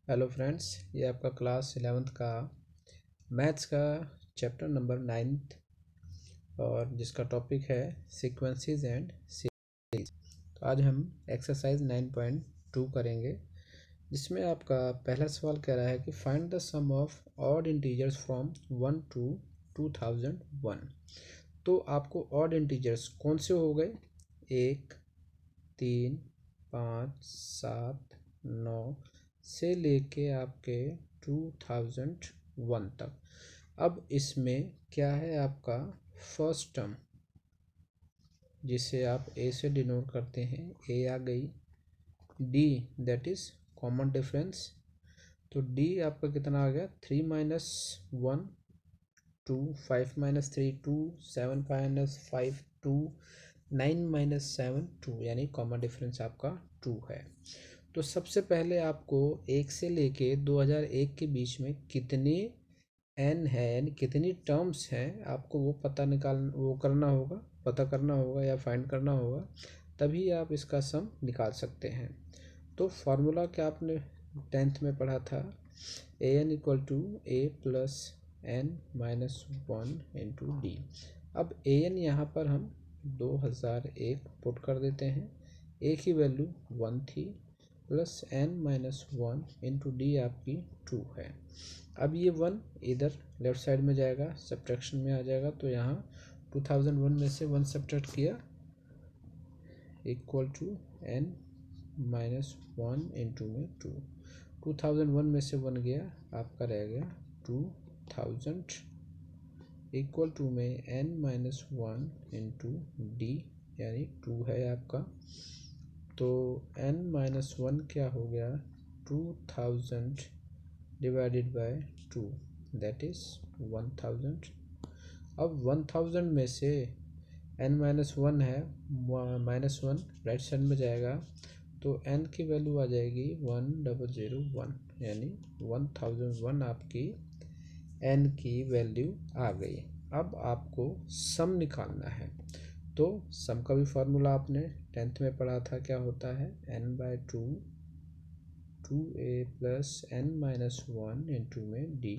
Hello friends, ये आपका class 11th का मैथ्स का चैप्टर नंबर 9th और जिसका टॉपिक है सीक्वेंसेस एंड सीरीज। तो आज हम एक्सरसाइज 9.2 करेंगे, जिसमें आपका पहला सवाल कह रहा है कि find the sum of odd integers from 1 to 2001। तो आपको ऑड इंटीजर्स कौन से हो गए? 1, 3, 5, 7, 9 से लेके आपके 2001 तक। अब इसमें क्या है आपका फर्स्ट टर्म, जिसे आप ए से डिनोट करते हैं, ए आ गई। D that is common difference, तो डी आपका कितना आ गया? 3 माइनस 1 2, 5 माइनस 3 2, 7 माइनस 5 2, 9 माइनस 7 2, यानी कॉमन डिफरेंस आपका 2 है। तो सबसे पहले आपको 1 से लेके 2001 के बीच में कितने एन है, यानी कितनी टर्म्स हैं, आपको वो पता करना होगा या फाइंड करना होगा, तभी आप इसका सम निकाल सकते हैं। तो फार्मूला क्या आपने 10th में पढ़ा था? A N equal to A plus N minus 1 into D. अब ए एन यहाँ पर हम 2001 पुट कर देते हैं, ए की वैल्यू 1 थी, plus N minus 1 into D आपकी 2 है। अब ये 1 इधर लेफ्ट साइड में जाएगा, सब्ट्रैक्शन में आ जाएगा, तो यहाँ 2001 में से 1 सब्ट्रैक्ट किया equal to N minus 1 into में 2। 2001 में से 1 गया, आपका रह गया 2000 इक्वल टू में एन माइनस 1 इंटू डी, यानी 2 है आपका। तो n माइनस 1 क्या हो गया? 2000 डिवाइडेड बाय 2, दैट इज 1000। अब 1000 में से n माइनस 1 है, माइनस 1 राइट साइड में जाएगा, तो n की वैल्यू आ जाएगी 1001, यानी 1001 आपकी n की वैल्यू आ गई। अब आपको सम निकालना है, तो सम का भी फार्मूला आपने 10th में पढ़ा था, क्या होता है? n/2 2a plus n minus 1 into में d।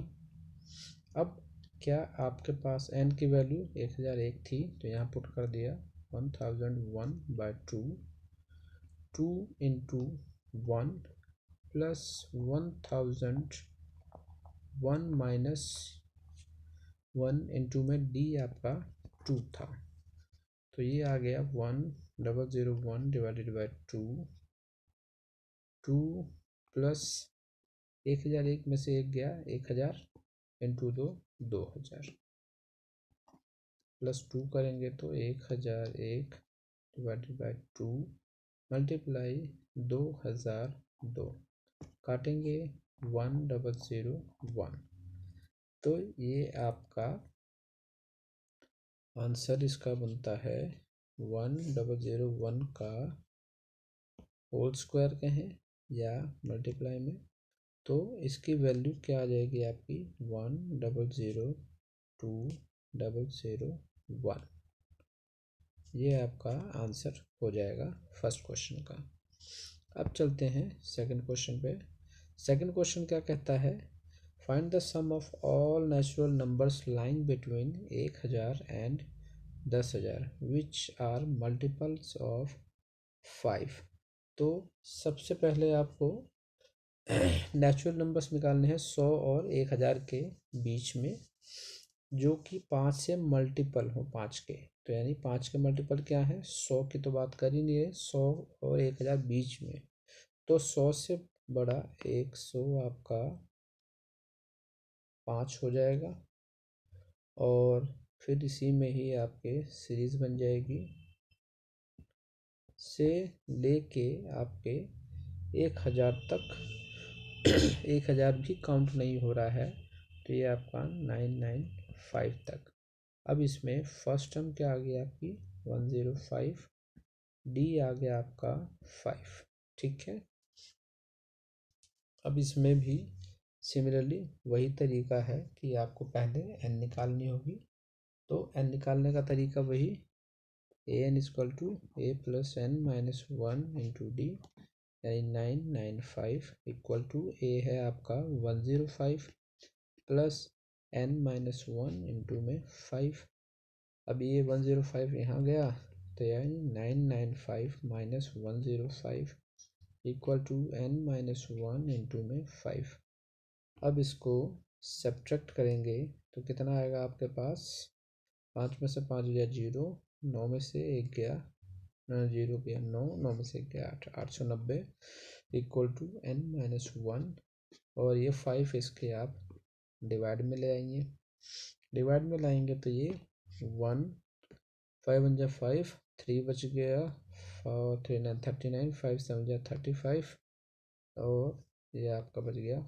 अब क्या आपके पास n की वैल्यू 1001 थी, तो यहाँ पुट कर दिया 1001/2, 2 इंटू 1 प्लस 1001 माइनस 1 इंटू में d आपका 2 था, तो ये आ गया 1001 डिवाइडेड बाई 2 प्लस 1001 में से 1 गया, 1000 इंटू 2 2000 प्लस 2 करेंगे तो 1001 डिवाइडेड बाई 2 मल्टीप्लाई 2002, काटेंगे 1001। तो ये आपका आंसर इसका बनता है 1001 का होल स्क्वायर कहें या मल्टीप्लाई में, तो इसकी वैल्यू क्या आ जाएगी आपकी? 102001। ये आपका आंसर हो जाएगा फर्स्ट क्वेश्चन का। अब चलते हैं सेकंड क्वेश्चन पे। सेकंड क्वेश्चन क्या कहता है? Find the sum of all natural numbers lying between 1000 and 10,000 which are multiples of 5। तो सबसे पहले आपको नेचुरल नंबर्स निकालने हैं 100 और 1000 के बीच में, जो कि 5 से मल्टीपल हो 5 के। तो यानी 5 के मल्टीपल क्या है? 100 की तो बात कर ही नहीं है, 100 और 1000 बीच में, तो 100 से बड़ा 100 आपका 5 हो जाएगा, और फिर इसी में ही आपके सीरीज बन जाएगी से लेके आपके 1000 तक। 1000 भी काउंट नहीं हो रहा है, तो ये आपका 995 तक। अब इसमें फर्स्ट टर्म क्या आ गया आपकी? 105, डी आ गया आपका 5, ठीक है। अब इसमें भी सिमिलरली वही तरीका है कि आपको पहले n निकालनी होगी, तो n निकालने का तरीका वही, A N equal to A plus N minus 1 into D. यानी 995 इक्वल टू ए है आपका 105 प्लस n-1 इंटू में 5। अब ये 105 यहाँ गया तो यानी 995 minus 105 equal to n-1 into में 5। अब इसको सब्ट्रैक्ट करेंगे तो कितना आएगा आपके पास, 5 में से 5 गया 0, 9 में से 1 गया 0 गया 9, 9 में से 1 गया 8, 890 इक्वल टू n-1। और ये 5 इसके आप डिवाइड में ले आएंगे, डिवाइड में लाएंगे तो ये 1, 5 1 जा 5, 3 बच गया, 3 9 39, 5 7 जा 35 और ये आपका बच गया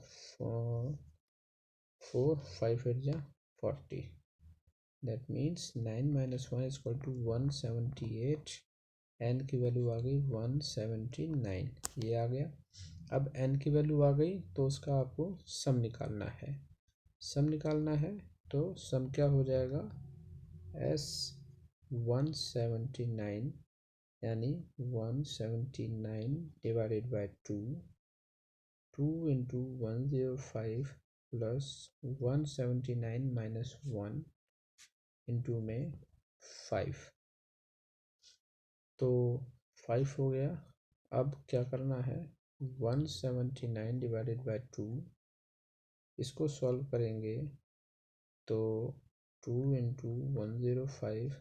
4 5 8 जा 40। That means 9 minus 1 is equal to 178। n की वैल्यू आ गई 179, ये आ गया। अब n की वैल्यू आ गई तो उसका आपको सम निकालना है, सम निकालना है तो सम क्या हो जाएगा, s 179 यानी 179 divided by 2, 2 into 105 plus 179 minus 1 into में 5, तो 5 हो गया। अब क्या करना है, 179 डिवाइडेड बाय 2 इसको सॉल्व करेंगे तो 2 इंटू 105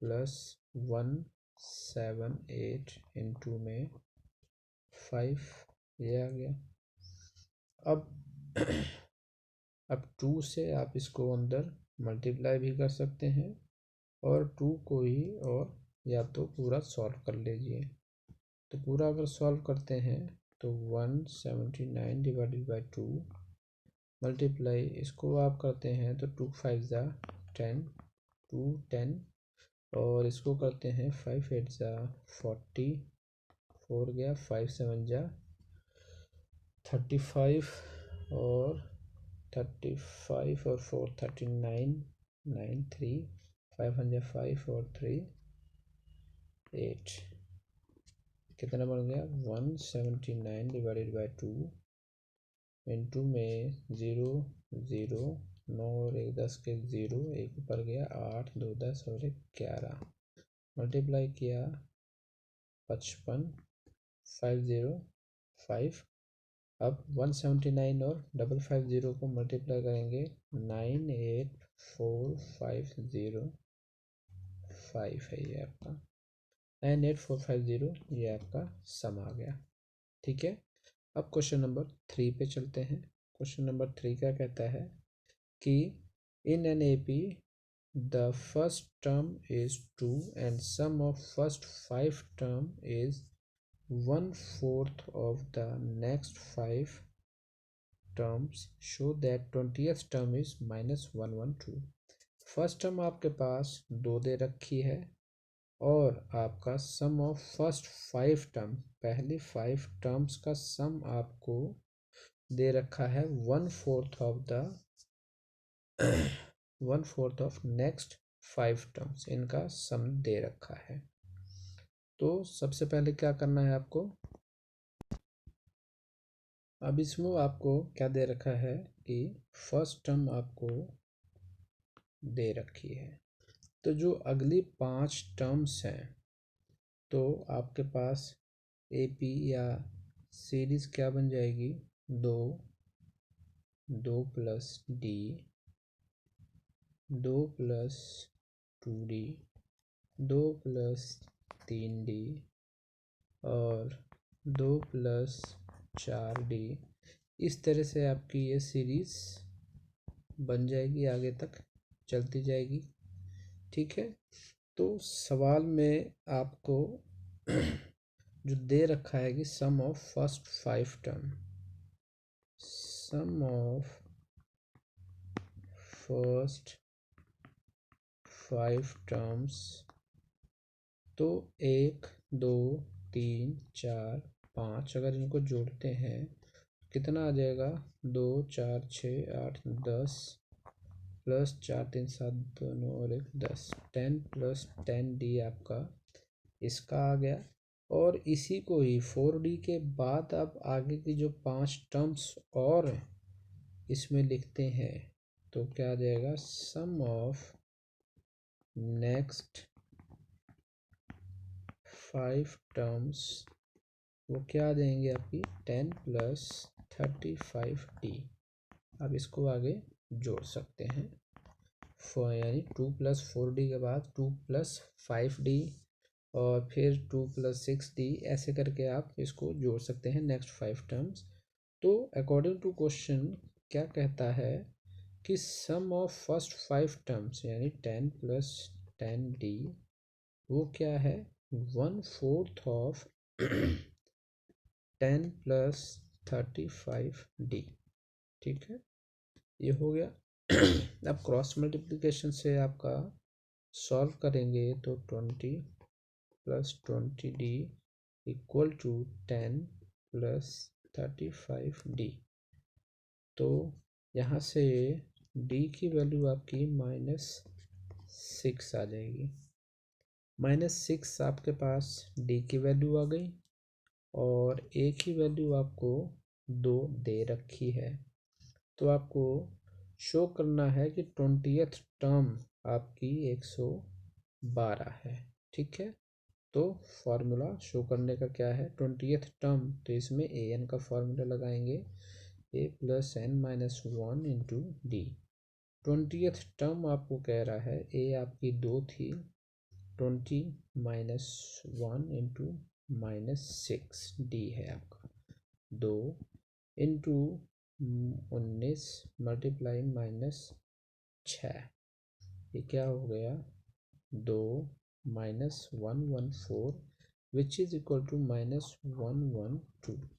प्लस 178 इंटू में 5, ये आ गया। अब 2 से आप इसको अंदर मल्टीप्लाई भी कर सकते हैं और 2 को ही और या तो पूरा सॉल्व कर लीजिए। तो पूरा अगर सॉल्व करते हैं तो 179 डिवाइडेड बाई 2 मल्टीप्लाई इसको आप करते हैं तो 2 5 जा 10, 2 10 और इसको करते हैं 5 8 जा 40, 4 गया, 5 7 जा 35 और 35 और 4 39, 9 3 5 1 जा 5 और 3 8, कितना बन गया 179 डिवाइडेड बाई 2 इंटू में 0 0, 9 और 1 10 के 0, 1 ऊपर गया 8 2 10 और 1 11, मल्टीप्लाई किया 55 505। अब 179 और 550 को मल्टीप्लाई करेंगे 98450 है ये आपका 98450, ये आपका सम आ गया। ठीक है, अब क्वेश्चन नंबर 3 पे चलते हैं। क्वेश्चन नंबर 3 क्या कहता है कि in an AP the first term is 2 and sum of first 5 term is 1/4 of the next 5 terms, show that 20th term is -112। First term आपके पास 2 दे रखी है और आपका सम ऑफ फर्स्ट 5 टर्म, पहली 5 टर्म्स का सम आपको दे रखा है 1/4 of the 1/4 of next 5 terms, इनका सम दे रखा है। तो सबसे पहले क्या करना है आपको, अब इसमें आपको क्या दे रखा है कि फर्स्ट टर्म आपको दे रखी है, तो जो अगली 5 टर्म्स हैं तो आपके पास AP या सीरीज क्या बन जाएगी, 2 2 plus D, 2 plus 2D, 2 plus 3D और 2 प्लस 4D। इस तरह से आपकी ये सीरीज बन जाएगी, आगे तक चलती जाएगी। ठीक है, तो सवाल में आपको जो दे रखा है कि sum of first 5 term, sum of first 5 terms, तो 1 2 3 4 5 अगर इनको जोड़ते हैं कितना आ जाएगा, 2 4 6 8 10 प्लस 4 3 7 2 9 और 1 10, 10 प्लस 10D आपका इसका आ गया और इसी को ही 4D के बाद अब आगे की जो 5 टर्म्स और इसमें लिखते हैं तो क्या आ जाएगा, सम ऑफ नेक्स्ट 5 टर्म्स वो क्या आ जाएंगे आपकी 10 प्लस 35D। अब इसको आगे जोड़ सकते हैं, यानी 2 प्लस 4D के बाद 2 प्लस 5D और फिर 2 प्लस 6D, ऐसे करके आप इसको जोड़ सकते हैं नेक्स्ट 5 टर्म्स। तो अकॉर्डिंग टू क्वेश्चन क्या कहता है कि सम ऑफ फर्स्ट 5 टर्म्स यानी 10 प्लस 10D वो क्या है 1/4 ऑफ 10 प्लस 35D। ठीक है, ये हो गया। अब क्रॉस मल्टीप्लिकेशन से आपका सॉल्व करेंगे तो 20 plus 20D equal to 10 plus 35D। तो यहाँ से D की वैल्यू आपकी -6 आ जाएगी। -6 आपके पास D की वैल्यू आ गई और A की वैल्यू आपको 2 दे रखी है। तो आपको शो करना है कि 20th टर्म आपकी 112 है। ठीक है, तो फार्मूला शो करने का क्या है 20th टर्म, तो इसमें an का फार्मूला लगाएंगे a plus n minus 1 into D. 20th term आपको कह रहा है a आपकी 2 थी, 20 माइनस 1 इंटू -6 डी है आपका 2 इंटू 19 मल्टीप्लाई -6, ये क्या हो गया 2 -114 विच इज इक्वल टू -112।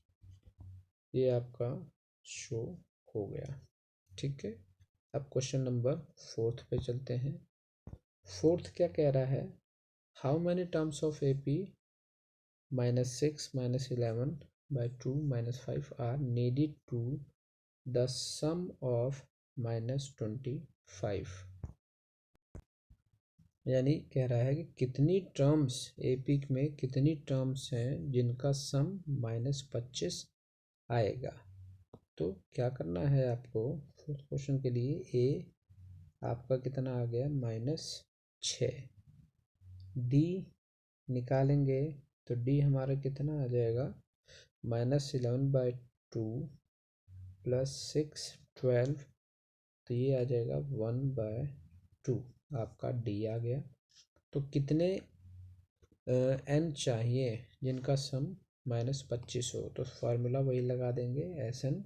ये आपका शो हो गया। ठीक है, अब क्वेश्चन नंबर 4 पे चलते हैं। 4 क्या कह रहा है, how many terms of AP -6 -11 by 2 -5 are needed to the sum of -25। यानी कह रहा है कि कितनी टर्म्स AP में कितनी टर्म्स हैं जिनका सम -25 आएगा। तो क्या करना है आपको, फोर्थ क्वेश्चन के लिए A आपका कितना आ गया -6, D निकालेंगे तो D हमारा कितना आ जाएगा -11/2 प्लस 6 12, तो ये आ जाएगा 1/2 आपका D आ गया। तो कितने n चाहिए जिनका सम -25 हो, तो फार्मूला वही लगा देंगे SN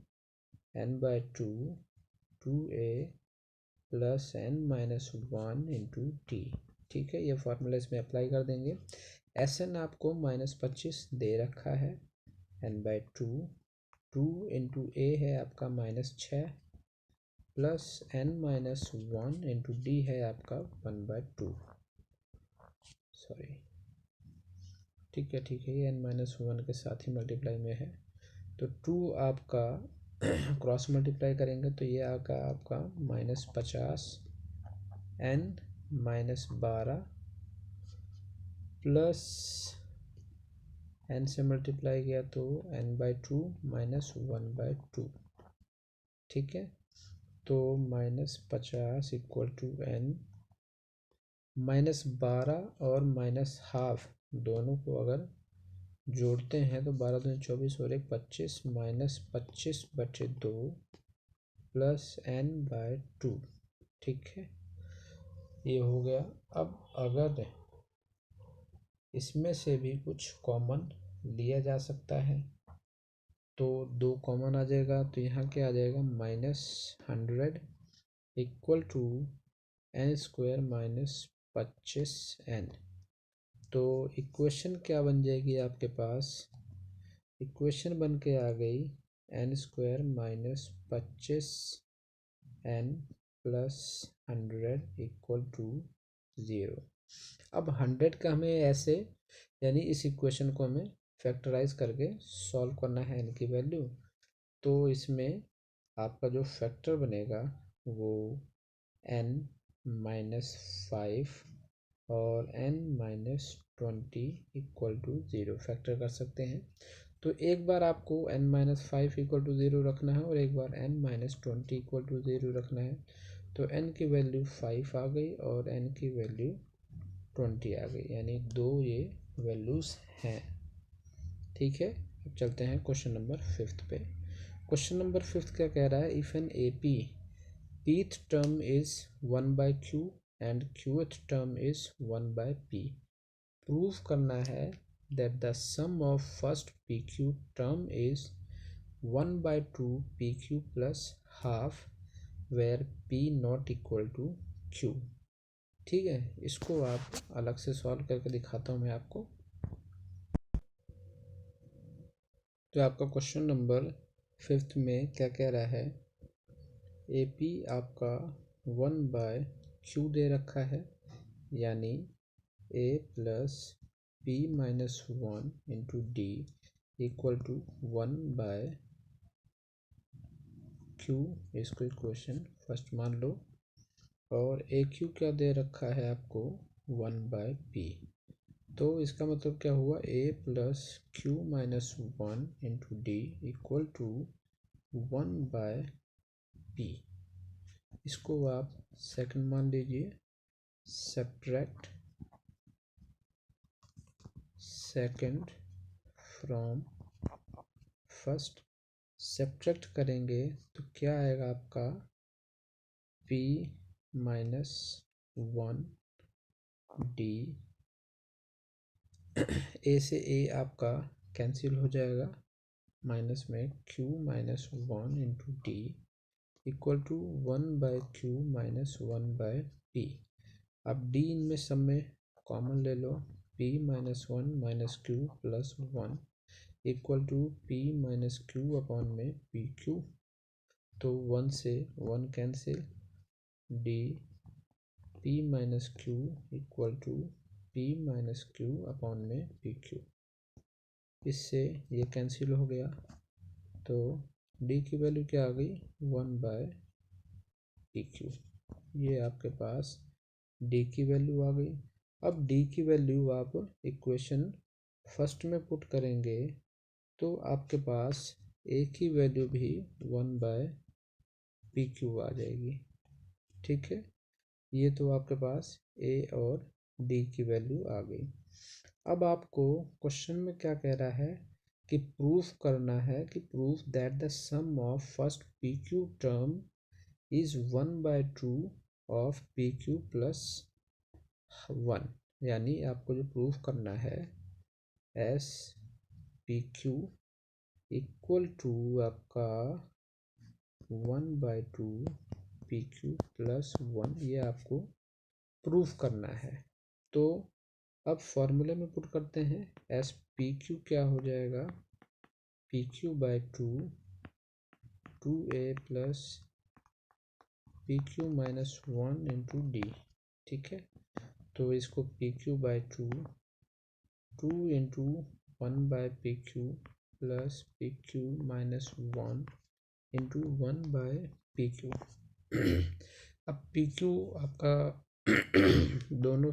n/2 2A plus n-1 into T. ठीक है, ये फार्मूला इसमें अप्लाई कर देंगे। SN आपको -25 दे रखा है, n/2 2 इंटू A है आपका -6 प्लस n-1 इंटू डी है आपका 1/2। सॉरी, ठीक है ये n-1 के साथ ही मल्टीप्लाई में है, तो 2 आपका क्रॉस मल्टीप्लाई करेंगे तो ये आगा आपका -50 n-12 प्लस n से मल्टीप्लाई किया तो n/2 -1/2। ठीक है, तो -50 इक्वल टू n, -12 और -12 दोनों को अगर जोड़ते हैं तो 12 दूनी 24 और 1 25 -25/2 प्लस n/2। ठीक है, ये हो गया। अब अगर इसमें से भी कुछ कॉमन लिया जा सकता है तो 2 कॉमन आ जाएगा, तो यहाँ क्या आ जाएगा -100 इक्वल टू n² -25n। तो इक्वेशन क्या बन जाएगी आपके पास, इक्वेशन बन के आ गई n² -25n plus 100 equal to 0। अब 100 का हमें ऐसे, यानी इस इक्वेशन को हमें फैक्टराइज करके सॉल्व करना है n की वैल्यू। तो इसमें आपका जो फैक्टर बनेगा वो n-5 और n-2 20 इक्वल टू 0 फैक्टर कर सकते हैं। तो एक बार आपको n-5 इक्वल टू 0 रखना है और एक बार n-20 इक्वल टू 0 रखना है। तो n की वैल्यू 5 आ गई और n की वैल्यू 20 आ गई, यानी दो ये वैल्यूज़ हैं। ठीक है, अब चलते हैं क्वेश्चन नंबर 5 पे। क्वेश्चन नंबर 5 क्या कह रहा है, if an A P pth term is 1/q and qth term is 1/p, prove करना है that the sum of first pq term is 1/2 pq plus half where p not equal to q। ठीक है, इसको आप अलग से solve करके दिखाता हूँ मैं आपको। तो आपका क्वेश्चन नंबर 5 में क्या कह रहा है, ए पी आपका 1/q दे रखा है, यानी a plus p minus 1 into D equal to 1/q। इसको इक्वेशन फर्स्ट मान लो। और ए क्यू क्या दे रखा है आपको, 1/p। तो इसका मतलब क्या हुआ, a plus q minus 1 into D equal to 1/p। इसको आप सेकंड मान लीजिए। Subtract second from first, subtract करेंगे तो क्या आएगा आपका, p माइनस 1 डी, ए से ए आपका कैंसिल हो जाएगा, माइनस में q minus 1 into D equal to 1/q minus 1/p। अब d इनमें सब में कॉमन ले लो, p minus 1 minus q plus 1 equal to p minus q upon में pq। तो 1 से 1 cancel, d p minus q equal to p minus q upon में pq। इससे ये कैंसिल हो गया, तो d की वैल्यू क्या आ गई, 1/pq। ये आपके पास d की वैल्यू आ गई। अब d की वैल्यू आप इक्वेशन फर्स्ट में पुट करेंगे तो आपके पास a की वैल्यू भी 1/pq आ जाएगी। ठीक है, ये तो आपके पास a और d की वैल्यू आ गई। अब आपको क्वेश्चन में क्या कह रहा है कि प्रूफ करना है कि proof that the sum of first pq term is 1/2 of pq plus 1, यानी आपको जो प्रूफ करना है एस pq इक्वल टू आपका 1/2 pq प्लस 1, ये आपको प्रूफ करना है। तो अब फॉर्मूले में पुट करते हैं, एस पी क्यू क्या हो जाएगा, pq/2 2a plus pq minus 1 into D. ठीक है, तो इसको pq/2 2 into 1/pq plus pq minus 1 into 1/pq। अब pq आपका दोनों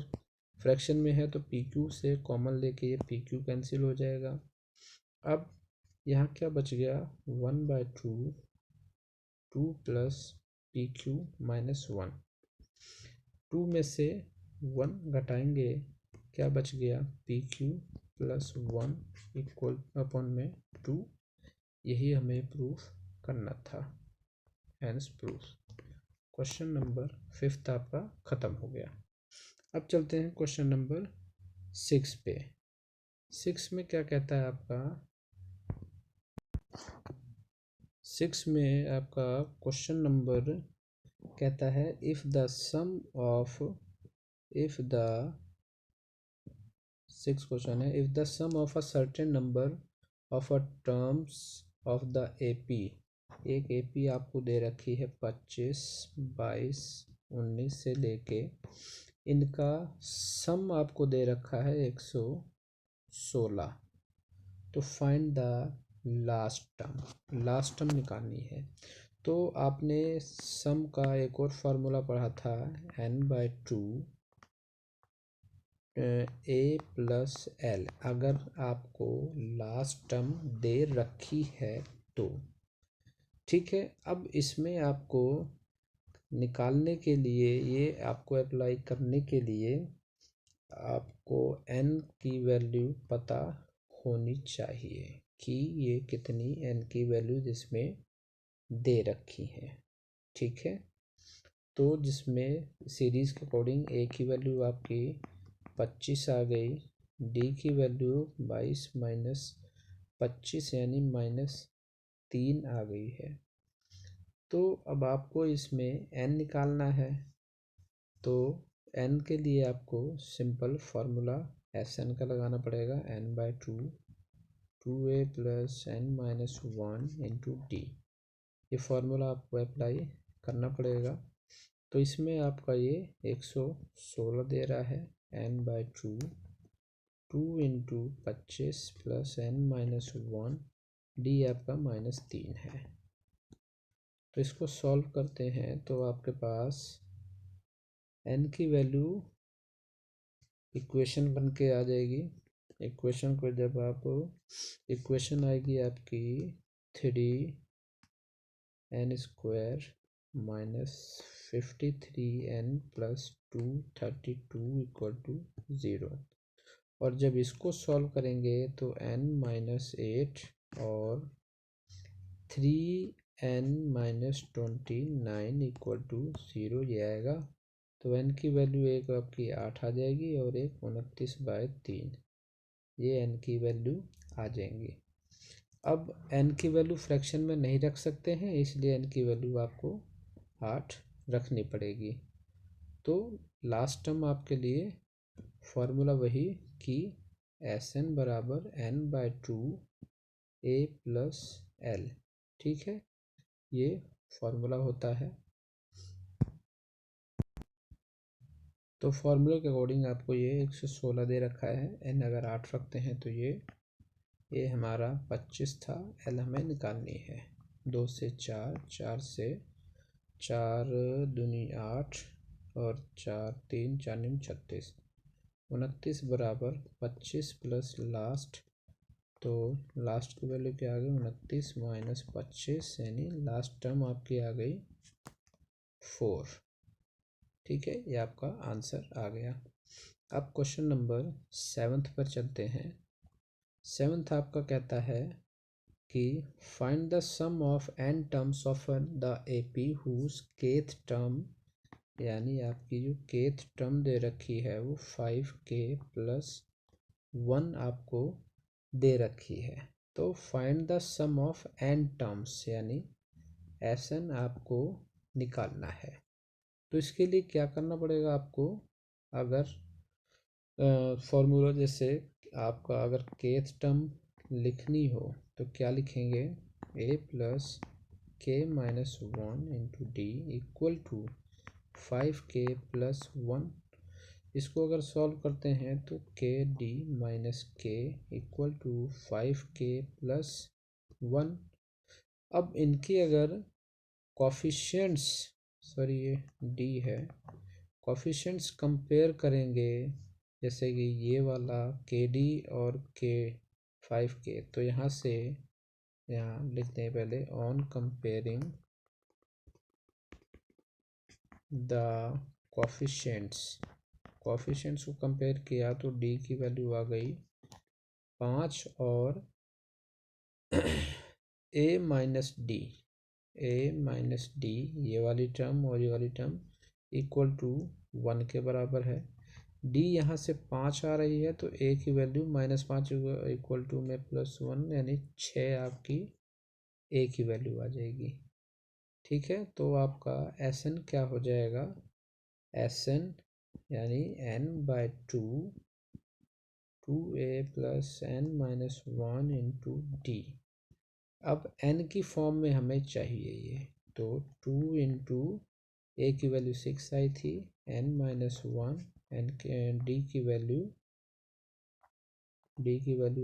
फ्रैक्शन में है तो pq से कॉमन लेके ये pq कैंसिल हो जाएगा। अब यहाँ क्या बच गया, 1/2 2 प्लस pq माइनस 1, 2 में से 1 घटाएंगे, क्या बच गया, pq प्लस 1 इक्वल अपॉन में 2। यही हमें प्रूफ करना था, हैंस प्रूफ। क्वेश्चन नंबर 5 आपका ख़त्म हो गया। अब चलते हैं क्वेश्चन नंबर 6 पे। 6 में क्या कहता है आपका, 6 में आपका क्वेश्चन नंबर कहता है if the sum of, if the 6 question है, if the sum of a certain number of a terms of the AP, एक एपी आपको दे रखी है 25 22 19 से लेके, इनका सम आपको दे रखा है 116। तो find the last term, last term निकालनी है। तो आपने सम का एक और फार्मूला पढ़ा था n/2 ए प्लस एल अगर आपको लास्ट टर्म दे रखी है तो ठीक है। अब इसमें आपको निकालने के लिए, ये आपको अप्लाई करने के लिए आपको n की वैल्यू पता होनी चाहिए कि ये कितनी n की वैल्यू जिसमें दे रखी है। ठीक है, तो जिसमें सीरीज़ के अकॉर्डिंग a की वैल्यू आपकी 25 आ गई, d की वैल्यू 22 माइनस 25 यानी -3 आ गई है। तो अब आपको इसमें n निकालना है, तो n के लिए आपको सिंपल फार्मूला Sn का लगाना पड़ेगा, n/2 2a plus n minus 1 into D. ये फार्मूला आपको अप्लाई करना पड़ेगा। तो इसमें आपका ये 116 दे रहा है, n/2 2 into 25 plus n minus 1, D आपका -3 है। तो इसको सॉल्व करते हैं तो आपके पास n की वैल्यू इक्वेशन बन के आ जाएगी। इक्वेशन को जब आप इक्वेशन आएगी आपकी 3n² minus 53n plus 232 equal to 0। और जब इसको सॉल्व करेंगे तो n माइनस 8 और 3n माइनस 29 इक्वल टू 0 ये आएगा। तो n की वैल्यू एक आपकी 8 आ जाएगी और एक 29/3, ये n की वैल्यू आ जाएंगी। अब n की वैल्यू फ्रैक्शन में नहीं रख सकते हैं, इसलिए n की वैल्यू आपको 8 रखनी पड़ेगी। तो लास्ट टर्म आपके लिए फॉर्मूला वही कि Sn बराबर n/2 a प्लस एल। ठीक है, ये फॉर्मूला होता है। तो फॉर्मूले के अकॉर्डिंग आपको ये 116 दे रखा है, n अगर 8 रखते हैं तो ये हमारा 25 था, l हमें निकालनी है। 2 से 4, 4 से 4 दूनी 8 और 4 3 4 9 36, 29 बराबर 25 प्लस लास्ट, तो लास्ट की वैल्यू क्या आ गई 29 माइनस 25 यानी लास्ट टर्म आपकी आ गई 4। ठीक है, ये आपका आंसर आ गया। अब क्वेश्चन नंबर 7 पर चलते हैं। 7 आपका कहता है कि find the sum of n terms of the AP whose kth term, यानी आपकी जो kth टर्म दे रखी है वो 5k प्लस 1 आपको दे रखी है। तो find the sum of n terms यानी Sn आपको निकालना है। तो इसके लिए क्या करना पड़ेगा आपको, अगर फॉर्मूला जैसे आपका अगर kth टर्म लिखनी हो तो क्या लिखेंगे, a plus k minus 1 into D equal to 5k plus 1। इसको अगर सॉल्व करते हैं तो k d minus k equal to 5k plus 1। अब इनके अगर कोफिशिएंट्स, सॉरी ये d है, कोफिशिएंट्स कंपेयर करेंगे, जैसे कि ये वाला kd और k5k, तो यहाँ से यहाँ लिखते हैं पहले ऑन कंपेयरिंग द कोफिशिएंट्स को कंपेयर किया तो d की वैल्यू आ गई 5 और a माइनस डी ये वाली टर्म और ये वाली टर्म इक्वल टू 1 के बराबर है। d यहाँ से 5 आ रही है तो a की वैल्यू -5 इक्वल टू में +1 यानी 6 आपकी a की वैल्यू आ जाएगी। ठीक है, तो आपका Sn क्या हो जाएगा, Sn यानी n/2 2a plus n minus 1 into D. अब n की फॉर्म में हमें चाहिए ये, तो 2 इंटू ए की वैल्यू 6 आई थी, n माइनस 1 एन डी की वैल्यू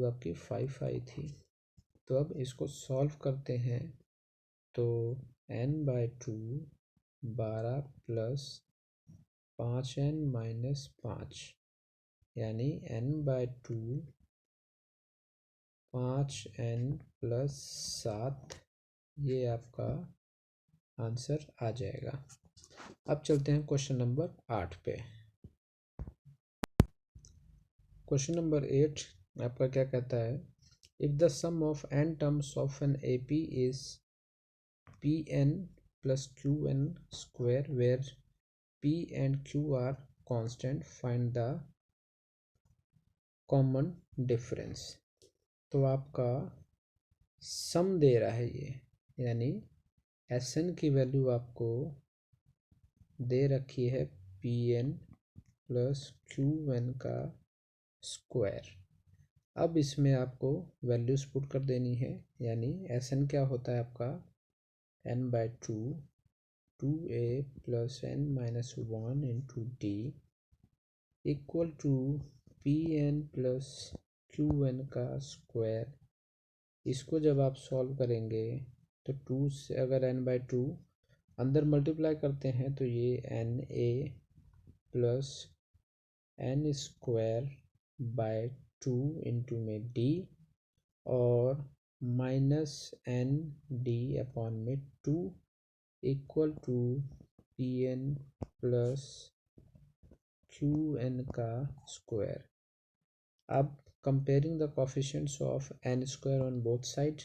आपकी 5 आई थी। तो अब इसको सॉल्व करते हैं तो n/2 12 प्लस 5n माइनस 5 यानी n/2 5n+7, ये आपका आंसर आ जाएगा। अब चलते हैं क्वेश्चन नंबर 8 पे। क्वेश्चन नंबर 8 आपका क्या कहता है, if the sum of n terms of an AP is pn plus qn square where p and q are constant, find the common difference। तो आपका सम दे रहा है ये, यानी Sn की वैल्यू आपको दे रखी है pn प्लस qn का स्क्वायर। अब इसमें आपको वैल्यूज पुट कर देनी है, यानी Sn क्या होता है आपका n/2 2a plus n-1 into d equal to pn plus qn का स्क्वायर। इसको जब आप सॉल्व करेंगे तो 2 से अगर n/2 अंदर मल्टीप्लाई करते हैं तो ये na plus n square by 2 into में d और माइनस n d अपॉन में 2 equal to pn plus qn का स्क्वायर। अब comparing the coefficients of n square on both side,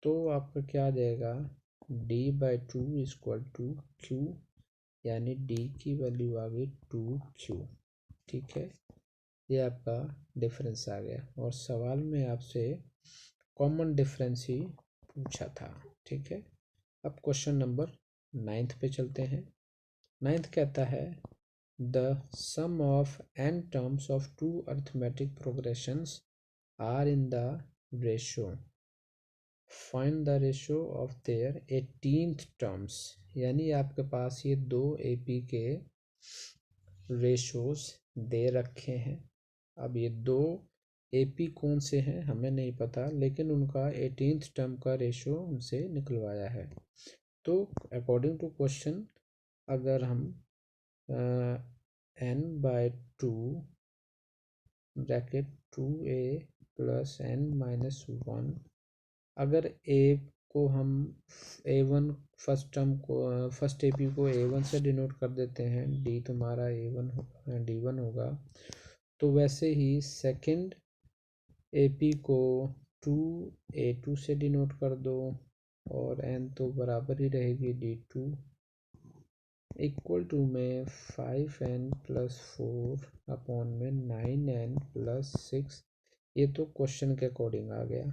तो आपका क्या आ जाएगा d/2 इक्वल टू q, यानी d की वैल्यू आ गई 2q। ठीक है, ये आपका डिफरेंस आ गया, और सवाल में आपसे कॉमन डिफरेंस ही पूछा था। ठीक है, अब क्वेश्चन नंबर 9 पे चलते हैं। 9 कहता है the sum of n terms of two arithmetic progressions are in the ratio, find the ratio of their 18th terms. यानी आपके पास ये दो AP के रेशोज दे रखे हैं। अब ये दो AP कौन से हैं हमें नहीं पता, लेकिन उनका 18th टर्म का रेशो उनसे निकलवाया है। तो अकॉर्डिंग टू क्वेश्चन, अगर हम n/2 bracket 2a plus n-1, अगर a को हम a1 फर्स्ट AP को a1 से डिनोट कर देते हैं, d तुम्हारा a1 होगा, d1 होगा, तो वैसे ही सेकंड AP को 2a2 से डिनोट कर दो, और n तो बराबर ही रहेगी d2 इक्वल टू में 5n प्लस 4 अपॉन में 9n प्लस 6। ये तो क्वेश्चन के अकॉर्डिंग आ गया।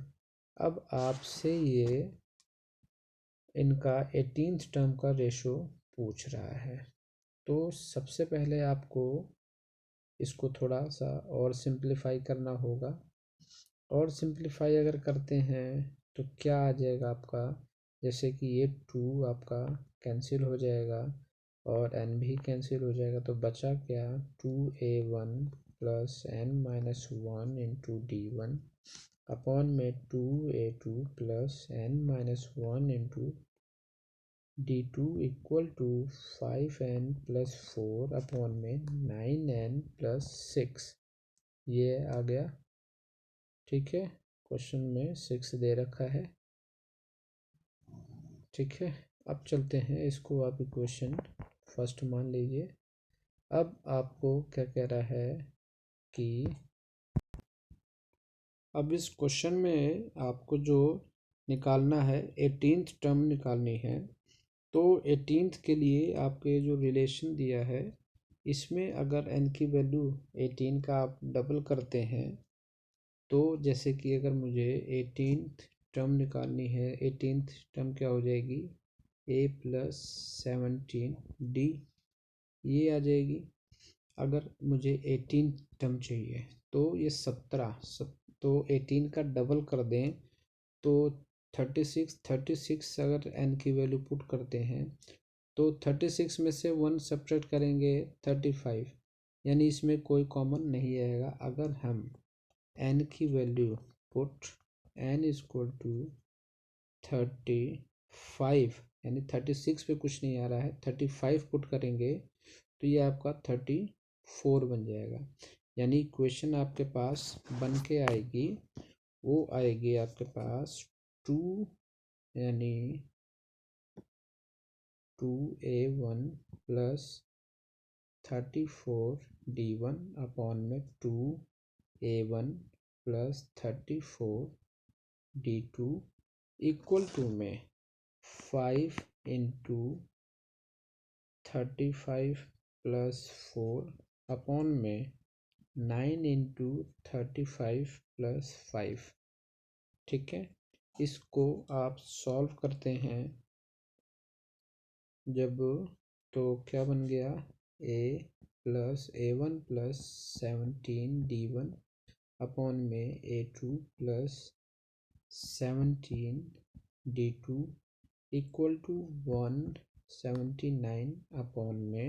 अब आपसे ये इनका 18th टर्म का रेशो पूछ रहा है, तो सबसे पहले आपको इसको थोड़ा सा और सिंप्लीफाई करना होगा। और सिंप्लीफाई अगर करते हैं तो क्या आ जाएगा आपका, जैसे कि ये 2 आपका कैंसिल हो जाएगा और n भी कैंसिल हो जाएगा, तो बचा क्या 2a1 plus n-1 into d1 upon में 2a2 plus n-1 into d2 equal to 5n plus 4 upon में 9n प्लस 6। ये आ गया। ठीक है, क्वेश्चन में 6 दे रखा है। ठीक है, अब चलते हैं, इसको आप इक्वेशन फर्स्ट मान लीजिए। अब आपको क्या कह रहा है कि अब इस क्वेश्चन में आपको जो निकालना है 18th टर्म निकालनी है। तो 18th के लिए आपके जो रिलेशन दिया है, इसमें अगर n की वैल्यू 18 का आप डबल करते हैं, तो जैसे कि अगर मुझे 18th टर्म निकालनी है, 18th टर्म क्या हो जाएगी a प्लस 17d, ये आ जाएगी। अगर मुझे 18 टर्म चाहिए तो ये 17, तो 18 का डबल कर दें तो 36 अगर n की वैल्यू पुट करते हैं तो 36 में से 1 सब्ट्रैक्ट करेंगे 35, यानी इसमें कोई कॉमन नहीं आएगा। अगर हम n की value put n equal to 35, यानी 36 पे कुछ नहीं आ रहा है, 35 पुट करेंगे तो ये आपका 34 बन जाएगा। यानी इक्वेशन आपके पास बन के आएगी, वो आएगी आपके पास 2 यानी 2a1 प्लस 34d1 अपॉन में 2a1 plus 34d2 equal to में 5 इंटू 35 प्लस 4 अपॉन में 9 इंटू 35 प्लस 5। ठीक है, इसको आप सॉल्व करते हैं जब, तो क्या बन गया, a+a1 प्लस 17d1 अपॉन में a2 plus 17d2 equal to 179 upon में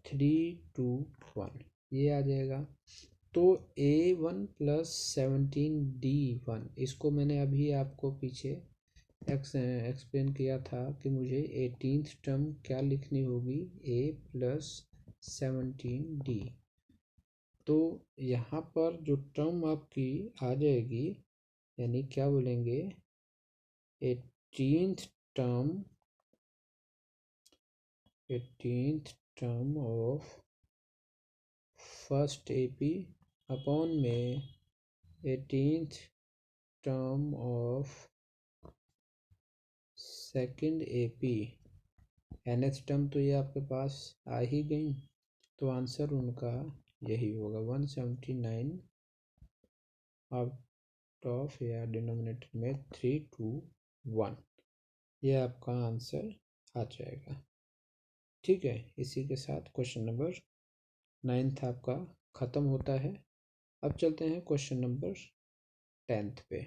321 ये आ जाएगा। तो a1 प्लस 17d1 इसको मैंने अभी आपको पीछे एक्सप्लेन किया था कि मुझे 18th टर्म क्या लिखनी होगी, a प्लस 17d। तो यहाँ पर जो टर्म आपकी आ जाएगी, यानी क्या बोलेंगे, 18th term of first AP upon में 18th term of second AP। nth term तो ये आपके पास आ ही गई, तो आंसर उनका यही होगा 179 आउट ऑफ या डिनोमिनेटर में 321, ये आपका आंसर आ जाएगा। ठीक है, इसी के साथ क्वेश्चन नंबर 9th आपका ख़त्म होता है। अब चलते हैं क्वेश्चन नंबर 10th पे।